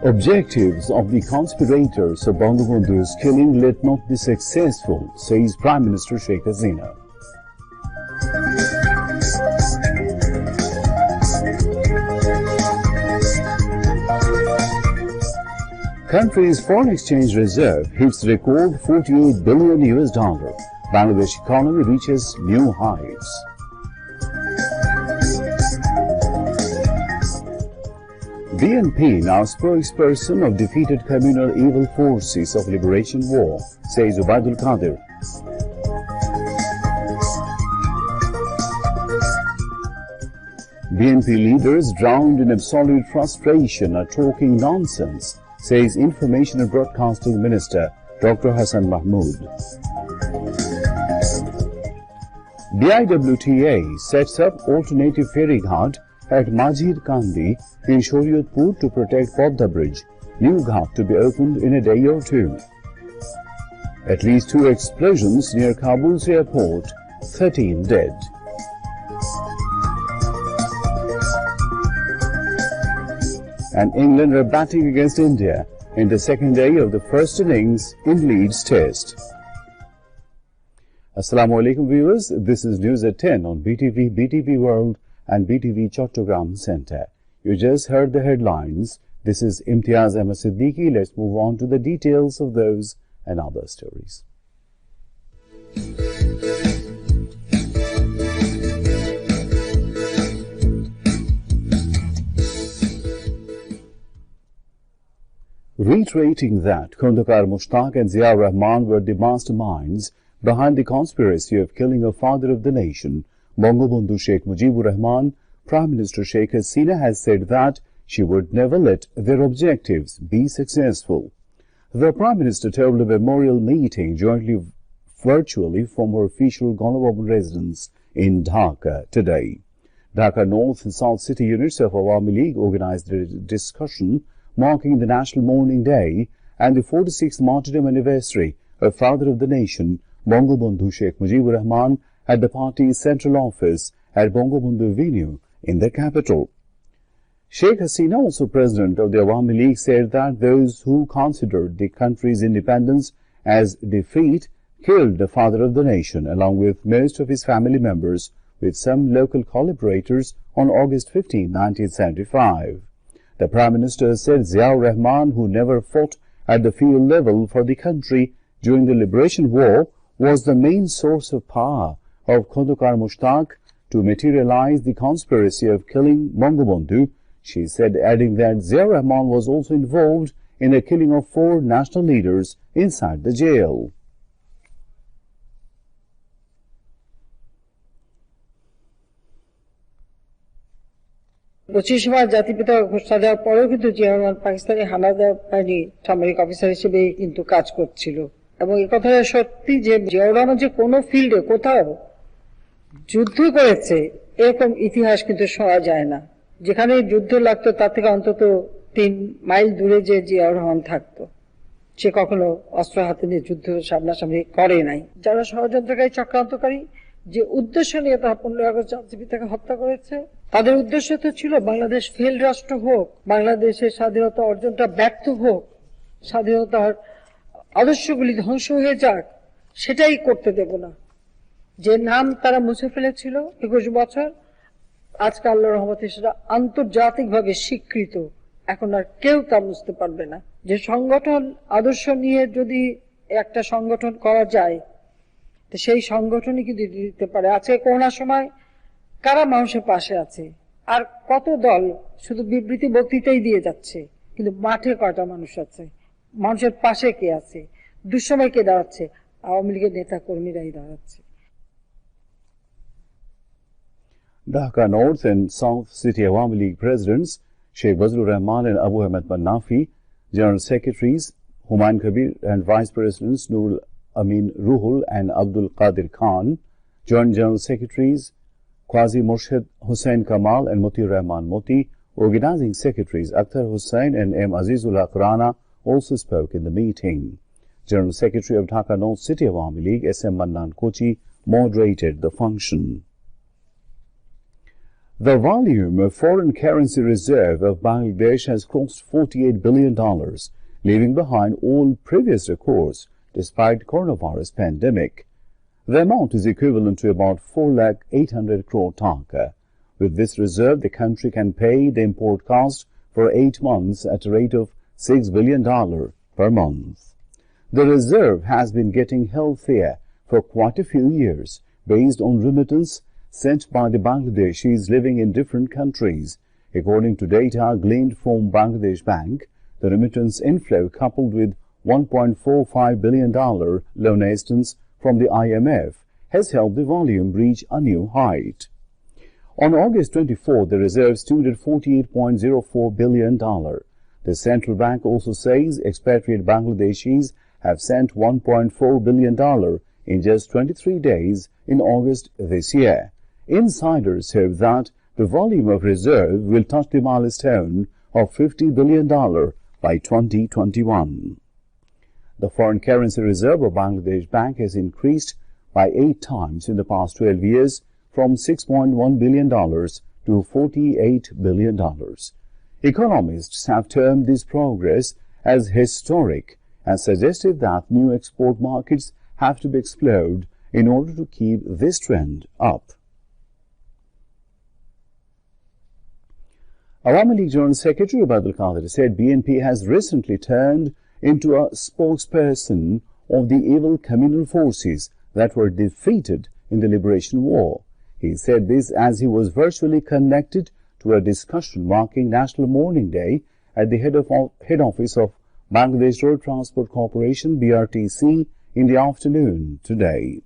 Objectives of the conspirators of Bangabandhu's killing let not be successful, says Prime Minister Sheikh Hasina. Country's foreign exchange reserve hits record $48 billion. Bangladesh economy reaches new heights. BNP, now spokesperson of defeated communal evil forces of liberation war, says Ubaidul Qadir. BNP leaders drowned in absolute frustration are talking nonsense, says Information and Broadcasting Minister Dr. Hassan Mahmood. DIWTA sets up alternative ferryghat at Majid Kandi in Shoriatpur to protect Podda Bridge. New ghat to be opened in a day or two. At least 2 explosions near Kabul's airport, 13 dead. And England are batting against India in the second day of the first innings in Leeds Test. Assalamu alaikum viewers, this is News at 10 on BTV, BTV World and BTV Chattogram Centre. You just heard the headlines. This is Imtiaz Ahmed Siddiqui. Let's move on to the details of those and other stories. Reiterating that Khundakar Mushtaq and Zia Rahman were the masterminds behind the conspiracy of killing a father of the nation, Bangabandhu Sheikh Mujibur Rahman, Prime Minister Sheikh Hasina has said that she would never let their objectives be successful. The Prime Minister told a memorial meeting jointly virtually from her official Ganabhavan residence in Dhaka today. Dhaka North and South City units of Awami League organized a discussion marking the National Mourning Day and the 46th martyrdom anniversary of Father of the Nation, Bangabandhu Sheikh Mujibur Rahman, at the party's central office at Bangabandhu Avenue in the capital. Sheikh Hasina, also president of the Awami League, said that those who considered the country's independence as defeat killed the father of the nation along with most of his family members with some local collaborators on August 15, 1975. The Prime Minister said Zia Rahman, who never fought at the field level for the country during the Liberation War, was the main source of power of Khundakar Mushtaq to materialize the conspiracy of killing Bangabandhu. She said, adding that Zia Rahman was also involved in the killing of 4 national leaders inside the jail. পঁচিশবার জাতিপিতা ঘোষণা দেওয়ার পরেও কিন্তু জিয়া রহমান পাকিস্তানি হানাদার বাহিনী সামরিক officer হিসেবে কিন্তু কাজ করছিল এবং এই কথাটা সত্যি যে জিয়া রহমান যে কোনো ফিল্ডে কোথাও যুদ্ধ করেছে এরকম ইতিহাস কিন্তু শোনা যায় না। যেখানে যুদ্ধ লাগতো তার থেকে অন্তত 3 মাইল দূরে যে জিয়া রহমান থাকতো, সে কখনো অস্ত্র হাতে নিয়ে যুদ্ধ সামনাসামনি করে নাই। যারা ষড়যন্ত্রকারী চক্রান্তকারী যে উদ্দেশ্য নিয়ে তারা 15 আগস্ট জাতিপিতাকে হত্যা করেছে, তাদের উদ্দেশ্য তো ছিল বাংলাদেশ ফেল রাষ্ট্র হোক, বাংলাদেশের স্বাধীনতা অর্জনটা ব্যর্থ হোক, স্বাধীনতার আদর্শগুলি ধ্বংস হয়ে যাক, সেটাই করতে দেব না। যে নাম তারা মুছে ফেলেছিল 21 বছর, আজকে আল্লাহর রহমতে সেটা আন্তর্জাতিকভাবে স্বীকৃত। এখন আর কেউ তা মুছতে পারবে না। যে সংগঠন আদর্শ নিয়ে যদি একটা সংগঠন করা যায়, তো সেই সংগঠনই কিন্তু দিতে পারে। আজকে করোনার সময় কারা মানুষের পাশে আছে? আর কত দল শুধু বিবৃতি বক্তৃতাই দিয়ে যাচ্ছে, কিন্তু মাঠে কয়টা মানুষ আছে? মানুষের পাশে কে আছে? দুঃসময় কে দাঁড়াচ্ছে? আওয়ামী লীগের নেতা কর্মীরাই দাঁড়াচ্ছে। Dhaka North and South City Awami League presidents Sheikh Bazlur Rahman and Abu Ahmed Manafi, General Secretaries Humayun Kabir and Vice Presidents Nurul Amin Ruhul and Abdul Qadir Khan, Joint General Secretaries Qazi Murshid Hussain Kamal and Mutir Rahman Moti, Organizing Secretaries Akhtar Hussain and M. Azizul Haq Rana also spoke in the meeting. General Secretary of Dhaka North City Awami League S.M. Mannan Kochi moderated the function. The volume of foreign currency reserve of Bangladesh has crossed $48 billion, leaving behind all previous records despite coronavirus pandemic. The amount is equivalent to about 4,800 crore taka. With this reserve, the country can pay the import cost for 8 months at a rate of $6 billion per month. The reserve has been getting healthier for quite a few years based on remittance sent by the Bangladeshis living in different countries. According to data gleaned from Bangladesh Bank, the remittance inflow coupled with $1.45 billion loan assistance from the IMF has helped the volume reach a new height. On August 24, the reserve stood at $48.04 billion. The central bank also says expatriate Bangladeshis have sent $1.4 billion in just 23 days in August this year. Insiders hope that the volume of reserve will touch the milestone of $50 billion by 2021. The foreign currency reserve of Bangladesh Bank has increased by 8 times in the past 12 years from $6.1 billion to $48 billion. Economists have termed this progress as historic and suggested that new export markets have to be explored in order to keep this trend up. Awami League General Secretary Ubaidul Qadir said BNP has recently turned into a spokesperson of the evil communal forces that were defeated in the Liberation War. He said this as he was virtually connected to a discussion marking National Mourning Day at the head office of Bangladesh Road Transport Corporation (BRTC) in the afternoon today.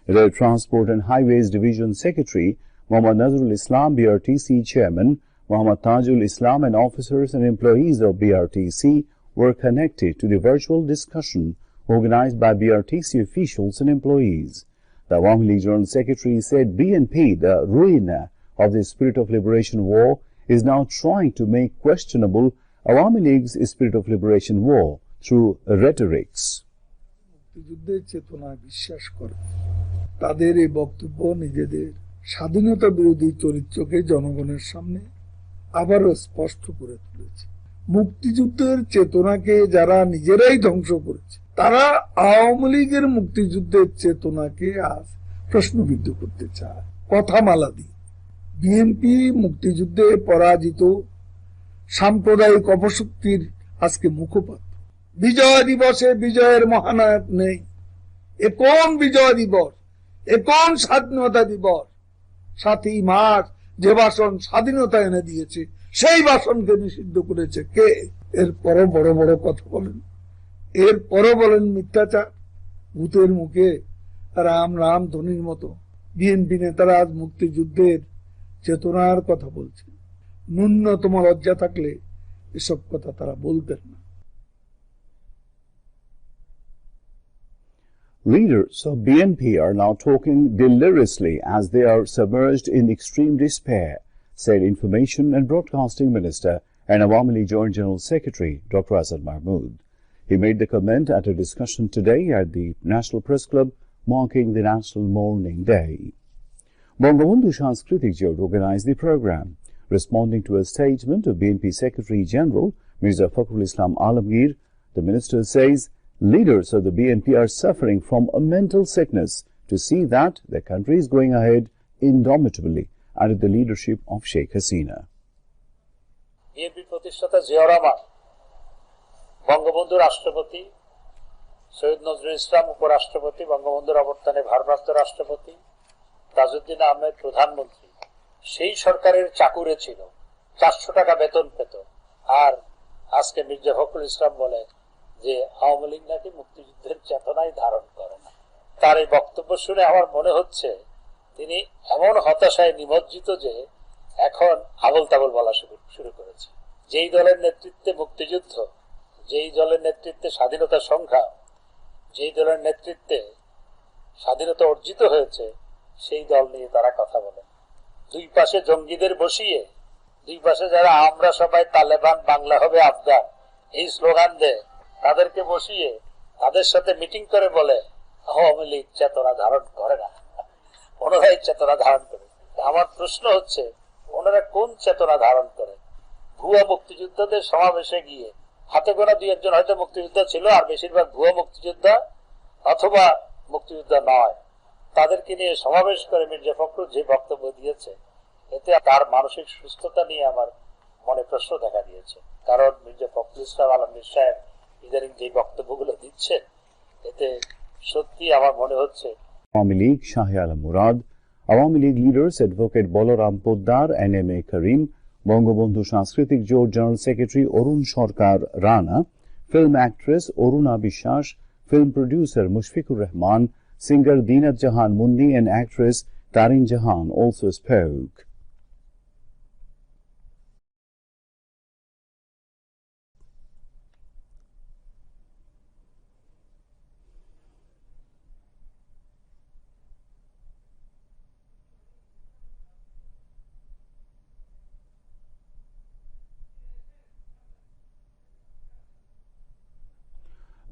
Road Transport and Highways Division Secretary Mohammad Nazrul Islam, BRTC Chairman Mohammad Tajul Islam, and officers and employees of BRTC were connected to the virtual discussion organized by BRTC officials and employees. The Awami League General Secretary said BNP, the ruiner of the spirit of liberation war, is now trying to make questionable Awami League's spirit of liberation war through rhetorics. তাদের এই বক্তব্য নিজেদের স্বাধীনতা বিরোধী চরিত্রকে জনগণের সামনে আবারও স্পষ্ট করে তুলেছে। মুক্তিযুদ্ধের চেতনাকে যারা নিজেরাই ধ্বংস করেছে, তারা আওয়ামী লীগের মুক্তিযুদ্ধের চেতনাকে আজ প্রশ্নবিদ্ধ করতে চায় কথা মালা দিয়ে। বিএনপি মুক্তিযুদ্ধে পরাজিত সাম্প্রদায়িক অপশক্তির আজকে মুখপাত্র। বিজয় দিবসে বিজয়ের মহানায়ক নেই। এ কোন বিজয় দিবস? এ কোন স্বাধীনতা দিবস? ৭ই মার্চ যে ভাষণ স্বাধীনতা এনে দিয়েছে, সেই ভাষণকে নিষিদ্ধ করেছে কে? এরপরও বড় বড় কথা বলেন, এরপরও বলেন মিথ্যাচার। ভূতের মুখে রাম রাম ধ্বনির মতো বিএনপি নেতারা আজ মুক্তিযুদ্ধের চেতনার কথা বলছে। ন্যূনতম লজ্জা থাকলে এসব কথা তারা বলতেন না। Leaders of BNP are now talking deliriously as they are submerged in extreme despair, said Information and Broadcasting Minister and Awami League Joint General Secretary Dr. Asad Mahmood. He made the comment at a discussion today at the National Press Club marking the National Mourning Day. Bangabandhu Sanskritik Jyot organized the program. Responding to a statement of BNP Secretary General Mirza Fakhrul Islam Alamgir, the minister says leaders of the BNP are suffering from a mental sickness to see that the country is going ahead indomitably under the leadership of Sheikh Hasina. BNP প্রতিষ্ঠাতা জিয়াউর রহমান, বঙ্গবন্ধু রাষ্ট্রপতি, সৈয়দ নজরুল ইসলাম উপরাষ্ট্রপতি, বঙ্গবন্ধুর অবর্তমানে ভারপ্রাপ্ত রাষ্ট্রপতি, তাজউদ্দিন আহমেদ প্রধানমন্ত্রী, সেই সরকারের চাকুরে ছিল, 400 টাকা বেতন পেত। আর আজকে মির্জা ফখরুল ইসলাম বলে যে আওয়ামী লীগ নাকি মুক্তিযুদ্ধের চেতনাই ধারণ করে না। তার এই বক্তব্য শুনে আমার মনে হচ্ছে তিনি এমন হতাশায় নিমজ্জিত যে এখন আবল তাবল বলা শুরু করেছে। যেই দলের নেতৃত্বে মুক্তিযুদ্ধ, যেই দলের নেতৃত্বে স্বাধীনতা সংগ্রাম, যেই দলের নেতৃত্বে স্বাধীনতা অর্জিত হয়েছে, সেই দল নিয়ে তারা কথা বলে। দুই পাশে জঙ্গিদের বসিয়ে, দুই পাশে যারা আমরা সবাই তালেবান, বাংলা হবে আফগান, এই স্লোগান দেয়, তাদেরকে বসিয়ে তাদের সাথে মিটিং করে বলে আওয়ামী লীগ চেতনা ধারণ করে না, ওনারাই চেতনা ধারণ করে। আমার প্রশ্ন হচ্ছে, ওনারা কোন চেতনা ধারণ করে? ভুয়া মুক্তিযোদ্ধাদের সমাবেশে গিয়ে হাতে গোনা দুই একজন হয়তো মুক্তিযোদ্ধা ছিল, আর বেশিরভাগ ভুয়া মুক্তিযোদ্ধা অথবা মুক্তিযোদ্ধা নয়, তাদেরকে নিয়ে সমাবেশ করে মির্জা ফখরুল যে বক্তব্য দিয়েছে, এতে তার মানসিক সুস্থতা নিয়ে আমার মনে প্রশ্ন দেখা দিয়েছে। কারণ মির্জা ফখরুল ইসলাম আলমগীর সাহেব ইদানিং যে বক্তব্যগুলো দিচ্ছেন, এতে সত্যি আমার মনে হচ্ছে Awami League Shahi Alam Murad, Awami League leaders Advocate Bolaram Poddar and M.A. Karim, Bangabandhu Sanskritik Jot General Secretary Arun Sarkar Rana, film actress Aruna Biswas, film producer Mushfiqur Rahman, singer Deenat Jahan Mundi and actress Tarin Jahan also spoke.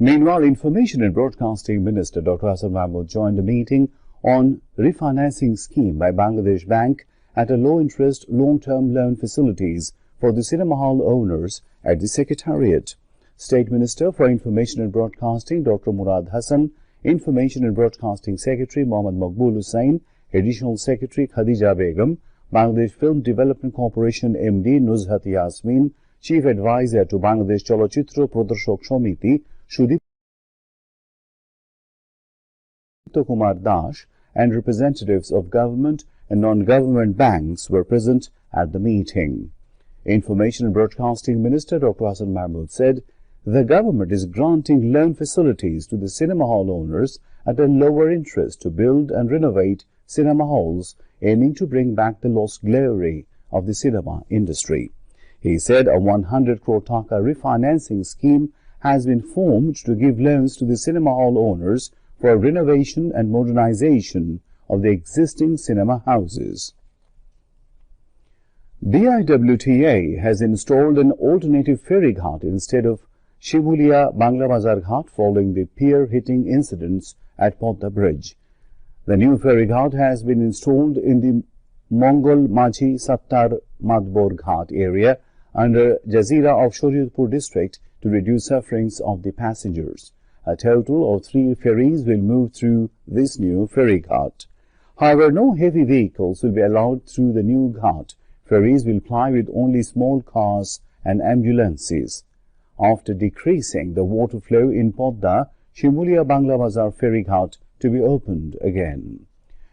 Meanwhile, Information and Broadcasting Minister Dr. Hassan Mahmood joined a meeting on refinancing scheme by Bangladesh Bank at a low-interest long-term loan facilities for the cinema hall owners at the Secretariat. State Minister for Information and Broadcasting Dr. Murad Hassan, Information and Broadcasting Secretary Mohammad Maqbool Hussain, Additional Secretary Khadija Begum, Bangladesh Film Development Corporation MD Nuzhat Yasmin, Chief Advisor to Bangladesh Cholochitra Pradarshok Samiti Sudipto Kumar Das and representatives of government and non-government banks were present at the meeting. Information and Broadcasting Minister Dr. Hassan Mahmood said the government is granting loan facilities to the cinema hall owners at a lower interest to build and renovate cinema halls, aiming to bring back the lost glory of the cinema industry. He said a 100 crore taka refinancing scheme has been formed to give loans to the cinema hall owners for renovation and modernization of the existing cinema houses. BIWTA has installed an alternative ferry ghat instead of Shimulia Bangla Bazar Ghat following the pier hitting incidents at Podda Bridge. The new ferry ghat has been installed in the Mongol Majhi Sattar Madbor Ghat area under Jazira of Shariatpur district to reduce sufferings of the passengers. A total of 3 ferries will move through this new ferry ghat. However, no heavy vehicles will be allowed through the new ghat. Ferries will ply with only small cars and ambulances. After decreasing the water flow in Podda, Shimulia Bangla Bazar ferry ghat to be opened again.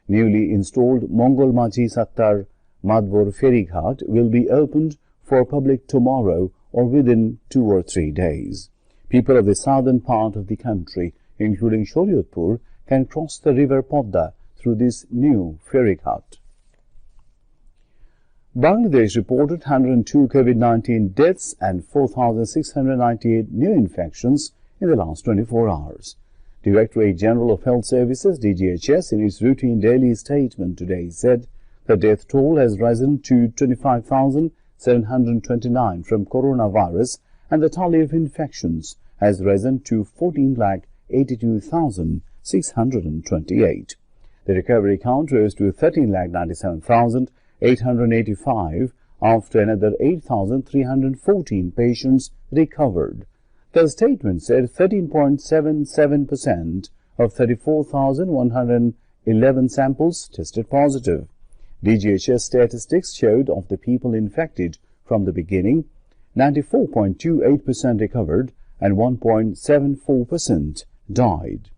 Newly installed Mongol Majhi Sattar Madbor ferry ghat will be opened for public tomorrow or within 2 or 3 days. People of the southern part of the country, including Shariatpur, can cross the river Podda through this new ferry ghat. Bangladesh reported 102 COVID-19 deaths and 4,698 new infections in the last 24 hours. Directorate General of Health Services, DGHS, in its routine daily statement today said the death toll has risen to 25,729 from coronavirus and the tally of infections has risen to 14,82,628. The recovery count rose to 13,97,885 after another 8,314 patients recovered. The statement said 13.77% of 34,111 samples tested positive. DGHS statistics showed of the people infected from the beginning, 94.28% recovered and 1.74% died.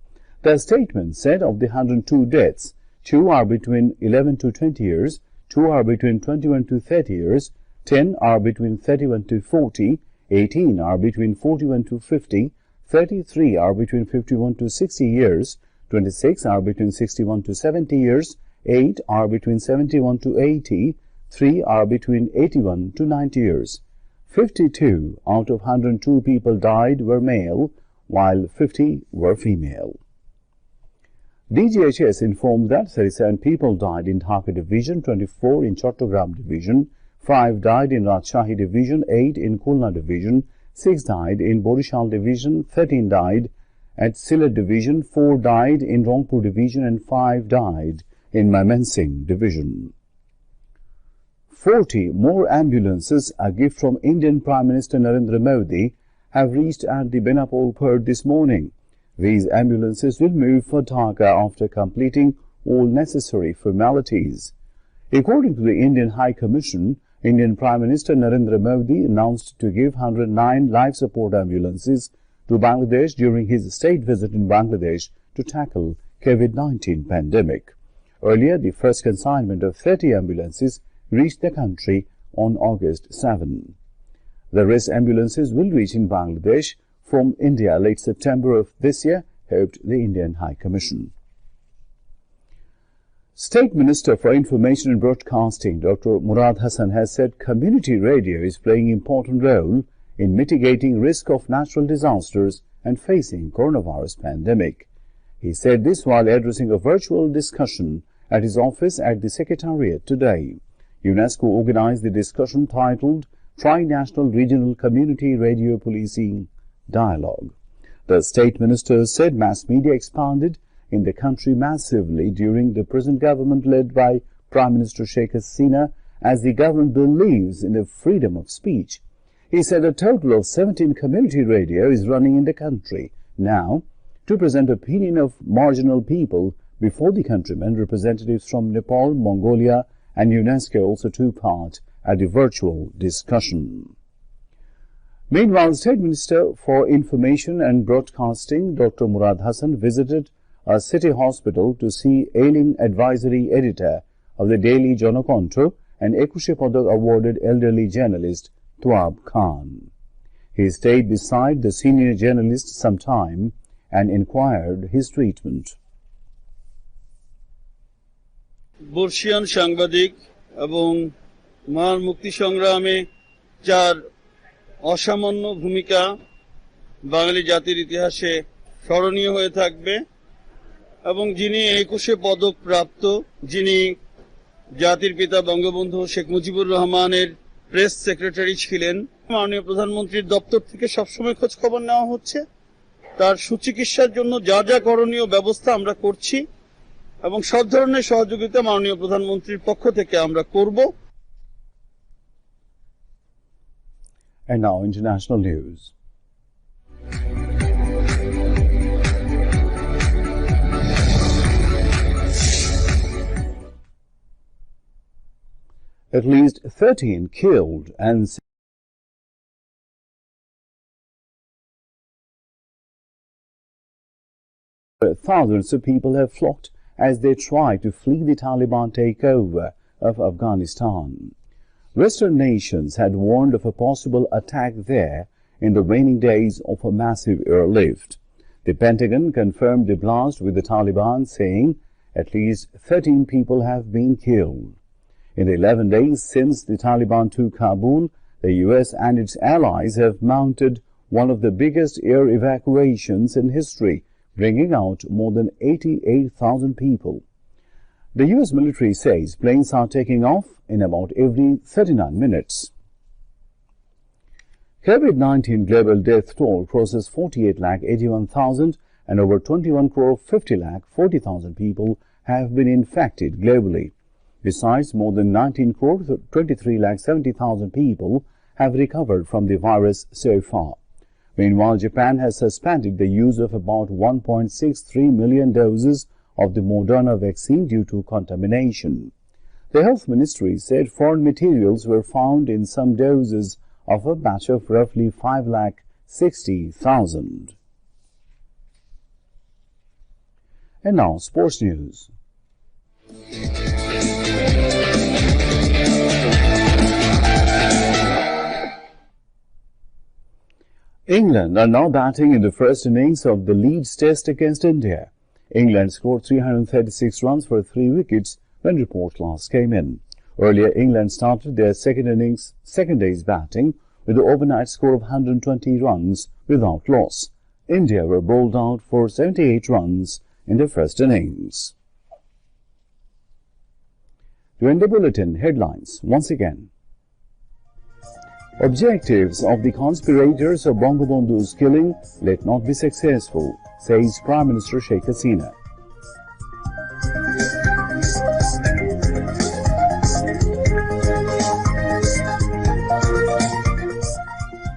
The statement said of the 102 deaths, 2 are between 11 to 20 years, 2 are between 21 to 30 years, 10 are between 31 to 40, 18 are between 41 to 50, 33 are between 51 to 60 years, 26 are between 61 to 70 years, 8 are between 71 to 80, 3 are between 81 to 90 years. 52 out of 102 people died were male, while 50 were female. DGHS informed that 37 people died in Dhaka Division, 24 in Chattogram Division, 5 died in Rajshahi Division, 8 in Khulna Division, 6 died in Borishal Division, 13 died at Sylhet Division, 4 died in Rangpur Division and 5 died in Mymensingh Division. 40 more ambulances, a gift from Indian Prime Minister Narendra Modi, have reached at the Benapole port this morning. These ambulances will move for Dhaka after completing all necessary formalities. According to the Indian High Commission, Indian Prime Minister Narendra Modi announced to give 109 life support ambulances to Bangladesh during his state visit in Bangladesh to tackle COVID-19 pandemic. Earlier, the first consignment of 30 ambulances reached the country on August 7. The rest ambulances will reach in Bangladesh from India late September of this year, hoped the Indian High Commission. State Minister for Information and Broadcasting, Dr. Murad Hassan, has said community radio is playing an important role in mitigating risk of natural disasters and facing coronavirus pandemic. He said this while addressing a virtual discussion at his office at the Secretariat today. UNESCO organized the discussion titled Tri-National Regional Community Radio Policing Dialogue. The State Minister said mass media expanded in the country massively during the present government led by Prime Minister Sheikh Hasina, as the government believes in the freedom of speech. He said a total of 17 community radio is running in the country now to present opinion of marginal people before the countrymen. Representatives from Nepal, Mongolia and UNESCO also took part at the virtual discussion. Meanwhile, State Minister for Information and Broadcasting, Dr. Murad Hassan, visited a city hospital to see ailing advisory editor of the daily Janakontho and Ekushe Padak awarded elderly journalist Tuab Khan. He stayed beside the senior journalist some time and inquired his treatment. বর্ষিয়ান সাংবাদিক এবং মহান মুক্তি সংগ্রামে যার অসামান্য ভূমিকা বাঙালি জাতির ইতিহাসে স্মরণীয় হয়ে থাকবে এবং যিনি একুশে পদক প্রাপ্ত, যিনি জাতির পিতা বঙ্গবন্ধু শেখ মুজিবুর রহমানের প্রেস সেক্রেটারি ছিলেন, মাননীয় প্রধানমন্ত্রীর দপ্তর থেকে সবসময় খোঁজ খবর নেওয়া হচ্ছে। তার সুচিকিৎসার জন্য যা যা করণীয় ব্যবস্থা আমরা করছি এবং সব ধরনের সহযোগিতা মাননীয় প্রধানমন্ত্রীর পক্ষ থেকে আমরা করব। And now international news. At least 13 killed and thousands of people have flocked as they try to flee the Taliban takeover of Afghanistan. Western nations had warned of a possible attack there in the waning days of a massive airlift. The Pentagon confirmed the blast with the Taliban, saying at least 13 people have been killed. In the 11 days since the Taliban took Kabul, the U.S. and its allies have mounted one of the biggest air evacuations in history, bringing out more than 88,000 people. The U.S. military says planes are taking off in about every 39 minutes. COVID-19 global death toll crosses 48,81,000 and over 21,50,40,000 people have been infected globally. Besides, more than 19,23,70,000 people have recovered from the virus so far. Meanwhile, Japan has suspended the use of about 1.63 million doses of the Moderna vaccine due to contamination. The Health Ministry said foreign materials were found in some doses of a batch of roughly 5,60,000. And now, sports news. England are now batting in the first innings of the Leeds Test against India. England scored 336 runs for 3 wickets when reports last came in. Earlier, England started their second day's batting with an overnight score of 120 runs without loss. India were bowled out for 78 runs in the first innings. To end the bulletin, headlines once again. Objectives of the conspirators of Bangabandhu's killing let not be successful, says Prime Minister Sheikh Hasina.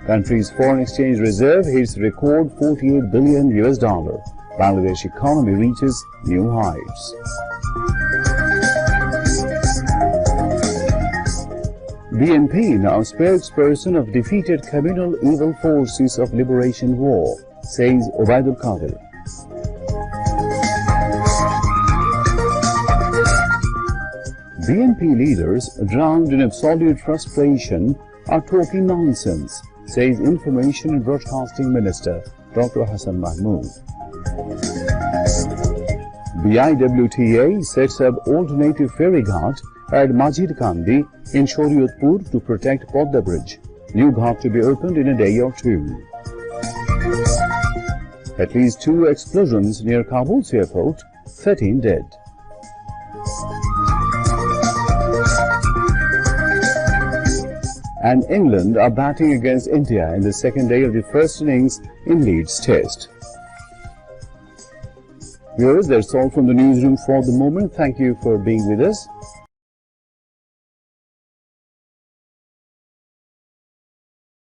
Country's foreign exchange reserve hits record $48 billion. Bangladesh economy reaches new heights. BNP now spokesperson of defeated communal evil forces of liberation war, says Obaidul Qadir. BNP leaders, drowned in absolute frustration, are talking nonsense, says Information and Broadcasting Minister Dr. Hassan Mahmood. BIWTA sets up alternative ferry ghat at Majid Kandi in Shoriatpur to protect Podda Bridge. New ghat to be opened in a day or two. At least 2 explosions near Kabul's airport, 13 dead. And England are batting against India in the second day of the first innings in Leeds Test. Viewers, that's all from the newsroom for the moment. Thank you for being with us.